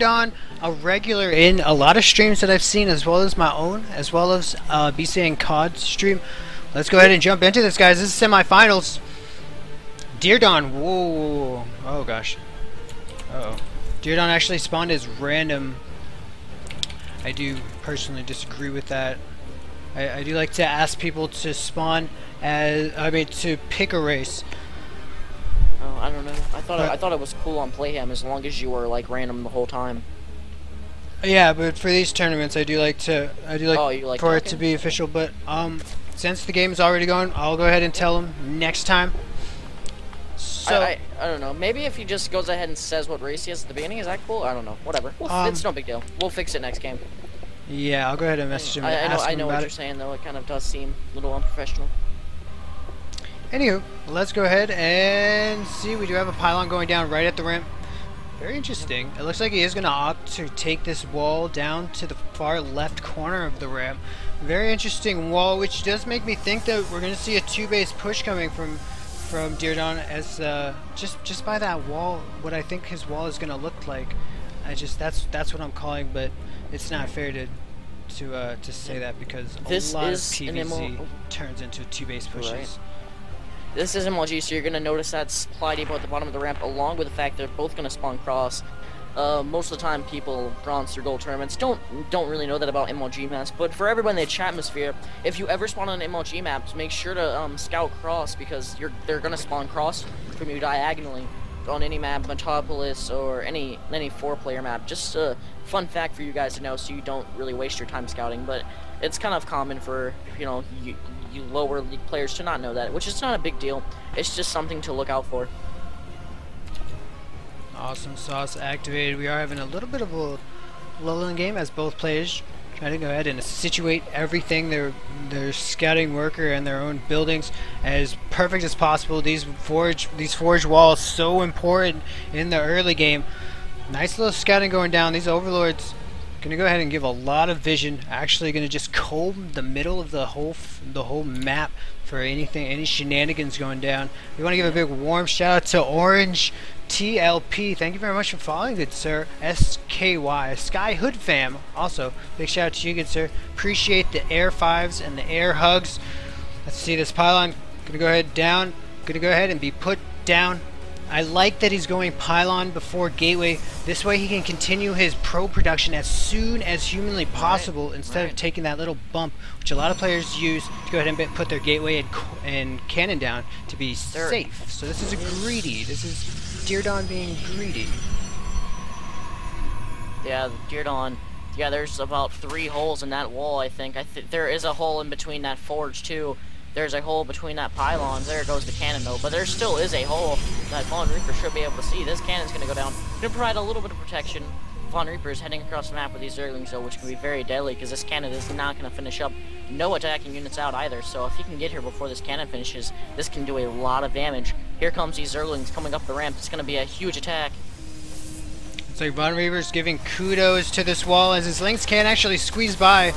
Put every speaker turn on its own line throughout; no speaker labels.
DeerDawn, a regular in a lot of streams that I've seen, as well as my own, as well as BC and COD stream. Let's go ahead and jump into this, guys. This is semifinals. DeerDawn, whoa, oh gosh. Uh-oh. DeerDawn actually spawned as random. I do personally disagree with that. I do like to ask people to spawn as, to pick a race.
Oh, I don't know. I thought it was cool on Playham as long as you were like random the whole time.
Yeah, but for these tournaments, I do like for it to be official. But since the game is already going, I'll go ahead and tell them next time. So
I don't know. Maybe if he just goes ahead and says what race he has at the beginning, is that cool? I don't know. Whatever. It's no big deal. We'll fix it next game.
Yeah, I'll go ahead and message him. I
know what you're saying, though. It kind of does seem a little unprofessional.
Anywho, let's go ahead and see. We do have a pylon going down right at the ramp. Very interesting. It looks like he is going to opt to take this wall down to the far left corner of the ramp. Very interesting wall, which does make me think that we're going to see a two-base push coming from DeerDawn as just by that wall. What I think his wall is going to look like. That's what I'm calling, but it's not fair to say that because a lot of PvZ turns into two-base pushes.
Right. This is MLG, so you're going to notice that supply depot at the bottom of the ramp, along with the fact they're both going to spawn cross. Most of the time, people bronze through gold tournaments don't really know that about MLG maps. But for everyone in the chat atmosphere, if you ever spawn on an MLG map, make sure to scout cross because they're going to spawn cross from you diagonally on any map, Metropolis or any 4-player map. Just a fun fact for you guys to know, so you don't really waste your time scouting. But it's kind of common for you lower league players to not know that, which is not a big deal. It's just something to look out for.
Awesome sauce activated. We are having a little bit of a lull in game as both players try to go ahead and situate everything, their scouting worker and their own buildings as perfect as possible. These forge walls so important in the early game. Nice little scouting going down. These overlords gonna go ahead and give a lot of vision. Actually gonna just comb the middle of the whole map for any shenanigans going down. We want to give a big warm shout out to Orange TLP. Thank you very much for following, good sir. SKY Sky Hood Fam. Also, big shout out to you, good sir. Appreciate the air fives and the air hugs. Let's see this pylon. Gonna go ahead down. Gonna go ahead and be put down. I like that he's going pylon before gateway. This way he can continue his pro production as soon as humanly possible instead of taking that little bump, which a lot of players use to go ahead and put their gateway and cannon down to be safe. So this is greedy. This is DeerDawn being greedy.
Yeah, DeerDawn. Yeah, there's about 3 holes in that wall, I think. There is a hole in between that forge, too. There's a hole between that pylon. There goes the cannon, though. But there still is a hole that BCNVonreaper should be able to see. This cannon's going to go down. Going to provide a little bit of protection. BCNVonreaper is heading across the map with these Zerglings, though, which can be very deadly, because this cannon is not going to finish up. No attacking units out, either. So if he can get here before this cannon finishes, this can do a lot of damage. Here comes these Zerglings coming up the ramp. It's going to be a huge attack.
It's like BCNVonreaper's giving kudos to this wall as his Lynx can't actually squeeze by.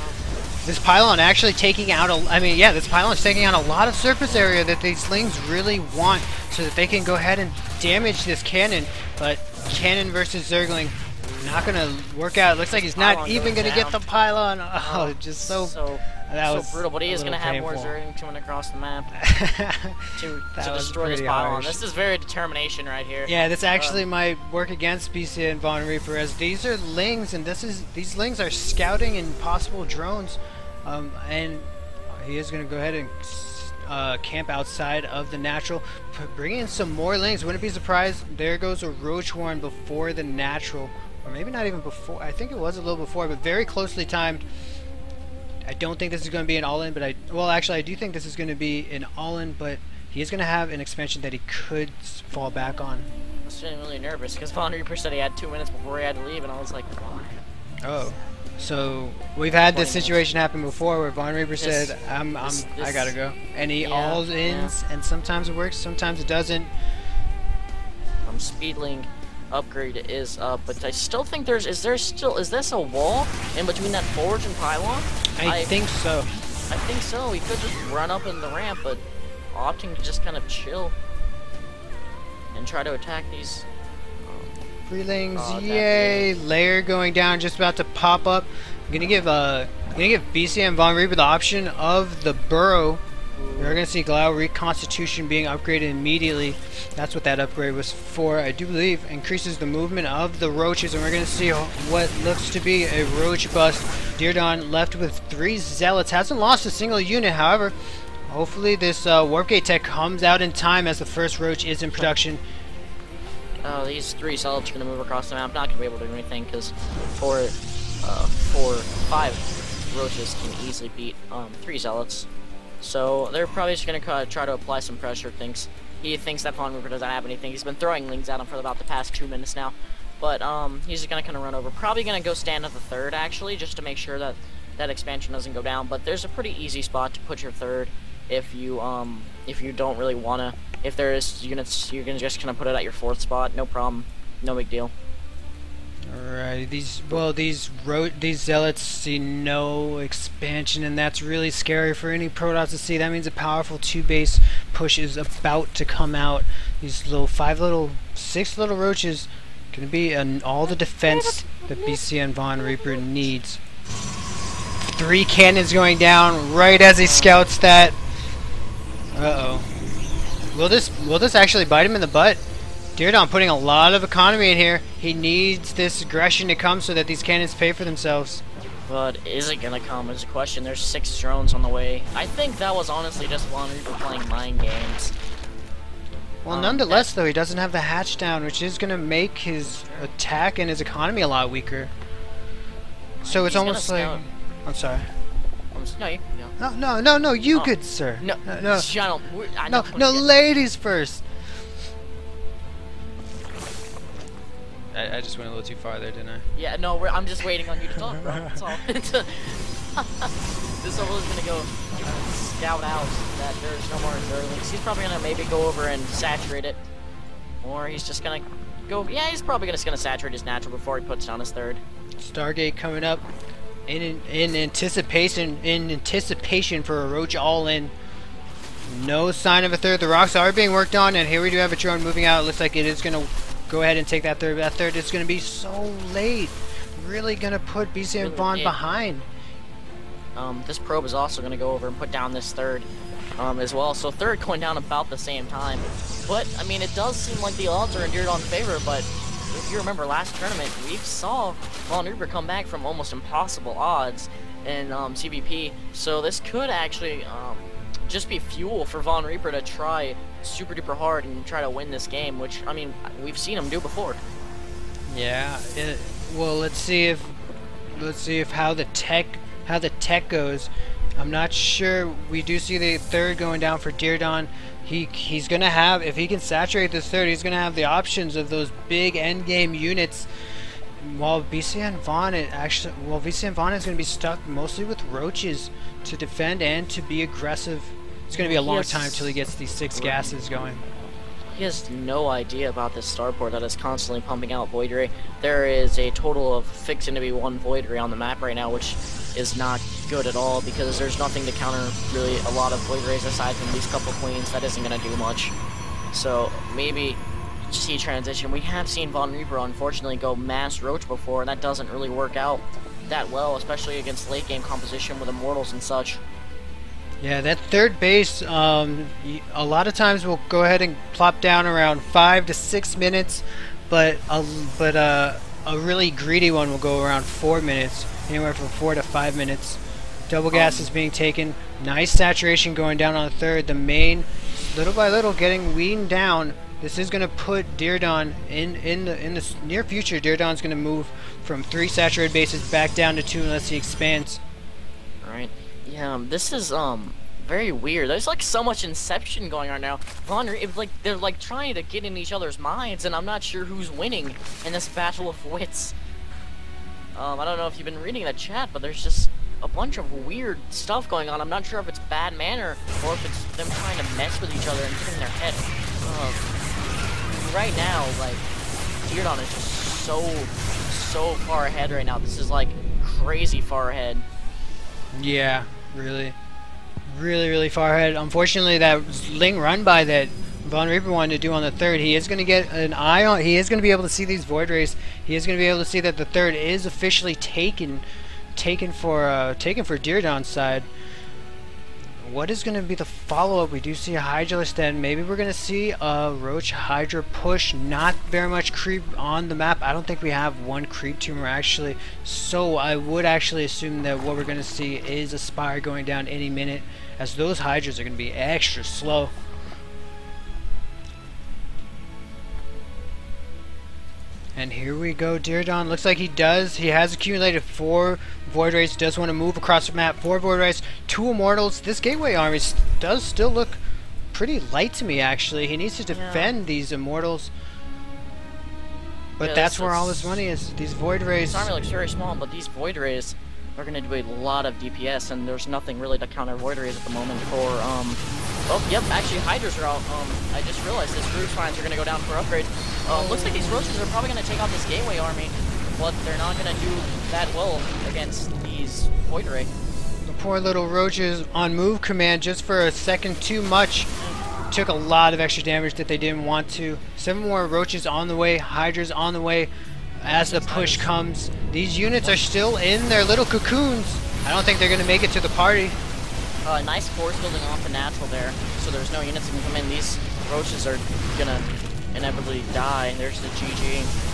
This pylon actually taking out this pylon's taking out a lot of surface area that these Lings really want so that they can go ahead and damage this cannon. But cannon versus Zergling, not going to work out. It looks like he's not even going to get the pylon. Oh, just so
brutal. But he is going to have more Zerglings coming across the map to destroy this pylon.
Harsh.
This is very determination right here.
Yeah, this actually might work against BCNVonreaper as these are Lings, and these Lings are scouting and possible drones. And he is going to go ahead and camp outside of the natural, bring in some more Lings. Wouldn't be surprised. There goes a Roach Warren before the natural, or maybe not even before. I think it was a little before, but very closely timed. I don't think this is going to be an all-in, but I do think this is going to be an all-in, but he is going to have an expansion that he could fall back on.
I was feeling really nervous because BCNVonreaper said he had 2 minutes before he had to leave, and I was like, why?
Oh. So we've had this situation happen before where BCNVonreaper said, I gotta go, and he all-ins, and sometimes it works, sometimes it doesn't.
Speedling upgrade is up, but I still think is this a wall in between that forge and pylon?
I think so.
I think so. He could just run up in the ramp, but opting to just kind of chill and try to attack these
Freelings,
Oh,
yay! Layer going down, just about to pop up. I'm gonna give BCNVonreaper the option of the burrow. We're gonna see Glau Reconstitution being upgraded immediately. That's what that upgrade was for, I do believe. Increases the movement of the roaches, and we're gonna see what looks to be a roach bust. DeerDawn left with 3 zealots, hasn't lost a single unit, however. Hopefully this warp gate tech comes out in time as the first roach is in production.
Oh, these 3 zealots are gonna move across the map. Not gonna be able to do anything because 5 roaches can easily beat 3 zealots. So they're probably just gonna try to apply some pressure. He thinks that VonReaper doesn't have anything. He's been throwing lings at him for about the past 2 minutes now. But he's just gonna kind of run over. Probably gonna go stand at the 3rd actually, just to make sure that that expansion doesn't go down. But there's a pretty easy spot to put your 3rd if you don't really wanna. If there is units, you can just kind of put it at your 4th spot. No problem. No big deal.
Alright, these zealots see no expansion, and that's really scary for any Protoss to see. That means a powerful 2-base push is about to come out. These little 6 little roaches gonna be all the defense that BCNVonreaper needs. 3 cannons going down right as he scouts that. Uh-oh. Will this actually bite him in the butt? DeerDawn putting a lot of economy in here. He needs this aggression to come so that these cannons pay for themselves.
But is it gonna come is a question. There's 6 drones on the way. I think that was honestly just VonReaper playing mind games.
Well, nonetheless, though, he doesn't have the hatch down, which is gonna make his attack and his economy a lot weaker. So it's almost like... I'm sorry.
No, you can go.
No, you good sir.
No,
no, ladies first. I just went a little too far there, didn't I?
Yeah, no, I'm just waiting on you to talk, bro. That's all. This level is gonna go scout out that there's no more Zerlings. He's probably gonna maybe go over and saturate it, or he's just gonna go. Yeah, he's probably just gonna saturate his natural before he puts down his 3rd.
Stargate coming up in anticipation for a roach all in. No sign of a 3rd. The rocks are being worked on, and here we do have a drone moving out. It looks like it is gonna go ahead and take that 3rd. That 3rd is going to be so late. Really going to put BCNVon behind.
This probe is also going to go over and put down this 3rd as well. So 3rd going down about the same time. But, I mean, it does seem like the odds are in DeerDawn's favor. But if you remember last tournament, we saw VonReaper come back from almost impossible odds in CVP. So this could actually just be fuel for VonReaper to try super duper hard and try to win this game, which I mean we've seen him do before.
Yeah. Well, let's see if how the tech goes. I'm not sure. We do see the 3rd going down for DeerDawn. He's gonna have, if he can saturate this 3rd, he's gonna have the options of those big end game units. While BCNVon is gonna be stuck mostly with roaches to defend and to be aggressive. It's going to be a long time till he gets these 6 gases going.
He has no idea about this starport that is constantly pumping out Void Ray. There is a total of fixing to be 1 Void Ray on the map right now, which is not good at all because there's nothing to counter really a lot of Void Rays aside from these couple queens. That isn't going to do much. So maybe see transition. We have seen VonReaper unfortunately go mass roach before, and that doesn't really work out that well, especially against late game composition with immortals and such.
Yeah, that 3rd base, a lot of times we'll go ahead and plop down around 5 to 6 minutes, but a really greedy one will go around 4 minutes, anywhere from 4 to 5 minutes. Double gas is being taken. Nice saturation going down on the 3rd. The main, little by little, getting weaned down. This is going to put DeerDawn in the near future. DeerDawn's going to move from 3 saturated bases back down to 2 unless he expands.
Right. Yeah, this is very weird. There's like so much inception going on now. They're like trying to get in each other's minds, and I'm not sure who's winning in this battle of wits. I don't know if you've been reading the chat, but there's just a bunch of weird stuff going on. I'm not sure if it's bad manner or if it's them trying to mess with each other and get in their head. Right now, like, DeerDawn is just so far ahead right now. This is like crazy far ahead.
Yeah, really far ahead. Unfortunately, that Ling run by that BCNVonreaper wanted to do on the third. He is going to get an eye on. He is going to be able to see these void rays. He is going to be able to see that the third is officially taken for DeerDawn's side. What is going to be the follow-up? We do see a Hydra stand. Maybe we're going to see a Roach Hydra push. Not very much creep on the map. I don't think we have one creep tumor actually. So I would actually assume that what we're going to see is a Spire going down any minute, as those Hydras are going to be extra slow. And here we go, DeerDawn. Looks like he does. He has accumulated 4 Void Rays. Does want to move across the map. 4 Void Rays, 2 Immortals. This Gateway army does still look pretty light to me, actually. He needs to defend these Immortals. But yeah, that's where all his money is. These Void Rays.
This army looks very small, but these Void Rays are going to do a lot of DPS, and there's nothing really to counter Void Rays at the moment for, oh, yep, actually, Hydras are out. I just realized this Brood Spines are going to go down for upgrade. Looks like these Roaches are probably going to take out this Gateway army, but they're not going to do that well against these Void Ray.
The poor little Roaches on move command just for a second too much. Took a lot of extra damage that they didn't want to. 7 more Roaches on the way, Hydras on the way. As the push comes, these units are still in their little cocoons. I don't think they're going to make it to the party.
Nice force building off the natural there, so there's no units that can come in. These Roaches are going to inevitably die. There's the GG.